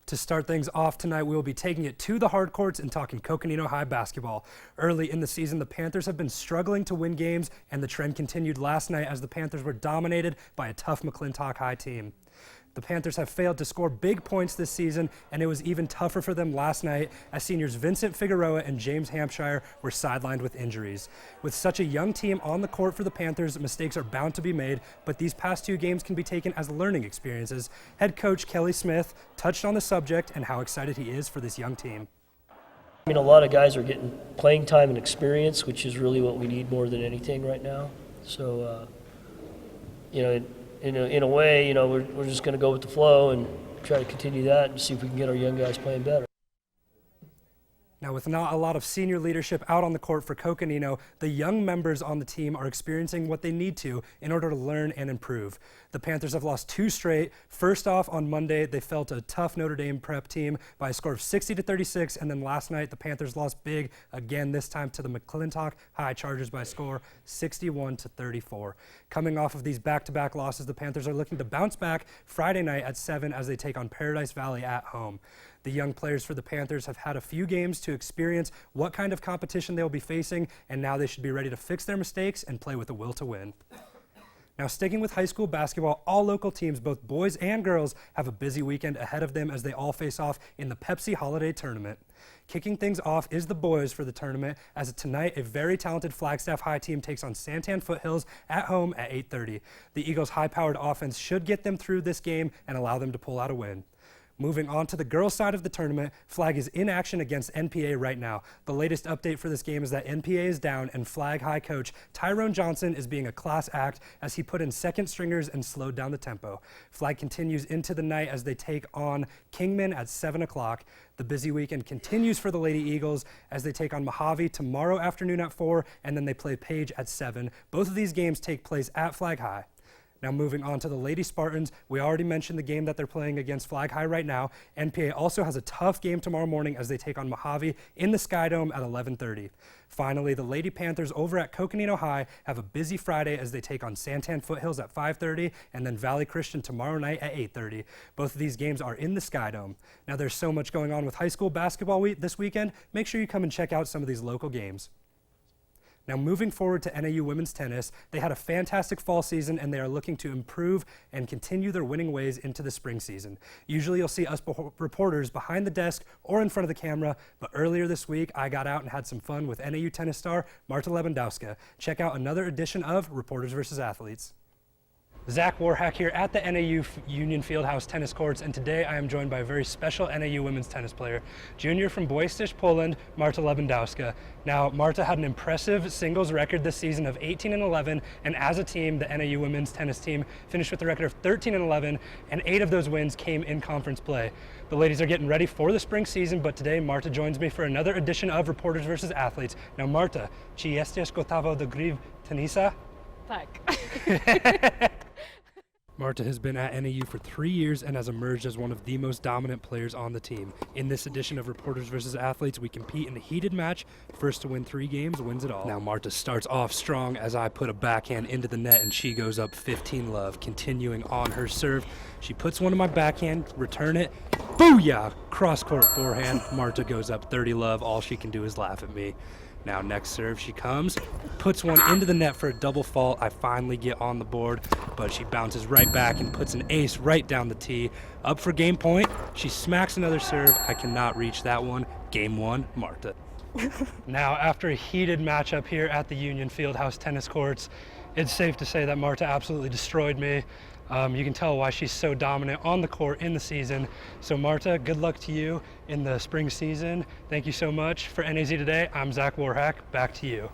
To start things off tonight, we will be taking it to the hard courts and talking Coconino High basketball. Early in the season, the Panthers have been struggling to win games, and the trend continued last night as the Panthers were dominated by a tough McClintock High team. The Panthers have failed to score big points this season, and it was even tougher for them last night as seniors Vincent, Figueroa, and James Hampshire were sidelined with injuries. With such a young team on the court for the Panthers, mistakes are bound to be made, but these past two games can be taken as learning experiences. Head coach Kelley Smith touched on the subject and how excited he is for this young team. I mean, a lot of guys are getting playing time and experience, which is really what we need more than anything right now. So, in a way, we're just going to go with the flow and try to continue that and see if we can get our young guys playing better. Now, with not a lot of senior leadership out on the court for Coconino, the young members on the team are experiencing what they need to in order to learn and improve. The Panthers have lost two straight. First off, on Monday, they fell to a tough Notre Dame prep team by a score of 60-36, and then last night, the Panthers lost big again, this time to the McClintock High Chargers by a score 61-34. Coming off of these back-to-back losses, the Panthers are looking to bounce back Friday night at 7 as they take on Paradise Valley at home. The young players for the Panthers have had a few games to experience what kind of competition they will be facing, and now they should be ready to fix their mistakes and play with a will to win. Now, sticking with high school basketball, all local teams, both boys and girls, have a busy weekend ahead of them as they all face off in the Pepsi Holiday Tournament. Kicking things off is the boys for the tournament, as tonight a very talented Flagstaff High team takes on San Tan Foothills at home at 8:30. The Eagles' high-powered offense should get them through this game and allow them to pull out a win. Moving on to the girls' side of the tournament, Flag is in action against NPA right now. The latest update for this game is that NPA is down and Flag High coach Tyrone Johnson is being a class act as he put in second stringers and slowed down the tempo. Flag continues into the night as they take on Kingman at 7 o'clock. The busy weekend continues for the Lady Eagles as they take on Mohave tomorrow afternoon at 4, and then they play Page at 7. Both of these games take place at Flag High. Now moving on to the Lady Spartans, we already mentioned the game that they're playing against Flag High right now. NPA also has a tough game tomorrow morning as they take on Mohave in the Skydome at 11:30. Finally, the Lady Panthers over at Coconino High have a busy Friday as they take on San Tan Foothills at 5:30 and then Valley Christian tomorrow night at 8:30. Both of these games are in the Skydome. Now there's so much going on with high school basketball this weekend. Make sure you come and check out some of these local games. Now moving forward to NAU women's tennis, they had a fantastic fall season and they are looking to improve and continue their winning ways into the spring season. Usually you'll see us reporters behind the desk or in front of the camera, but earlier this week I got out and had some fun with NAU tennis star Marta Lewandowska. Check out another edition of Reporters vs. Athletes. Zach Warhack here at the NAU Union Fieldhouse tennis courts, and today I am joined by a very special NAU women's tennis player, junior from Boystycz, Poland, Marta Lewandowska. Now, Marta had an impressive singles record this season of 18-11, and as a team, the NAU women's tennis team finished with a record of 13-11, and 8 of those wins came in conference play. The ladies are getting ready for the spring season, but today Marta joins me for another edition of Reporters vs. Athletes. Now, Marta, czy jesteś gotowa do gry w tenisa? Tak. Marta has been at NAU for 3 years and has emerged as one of the most dominant players on the team. In this edition of Reporters vs. Athletes, we compete in a heated match. First to win 3 games wins it all. Now Marta starts off strong as I put a backhand into the net and she goes up 15-love. Continuing on her serve, she puts one in my backhand, return it, booyah! Cross-court forehand, Marta goes up 30-love. All she can do is laugh at me. Now next serve she comes, puts one into the net for a double fault. I finally get on the board, but she bounces right back and puts an ace right down the tee. Up for game point, she smacks another serve. I cannot reach that one. Game 1, Marta. Now after a heated matchup here at the Union Fieldhouse tennis courts, it's safe to say that Marta absolutely destroyed me. You can tell why she's so dominant on the court in the season. So Marta, good luck to you in the spring season. Thank you so much. For NAZ Today, I'm Zach Warhack. Back to you.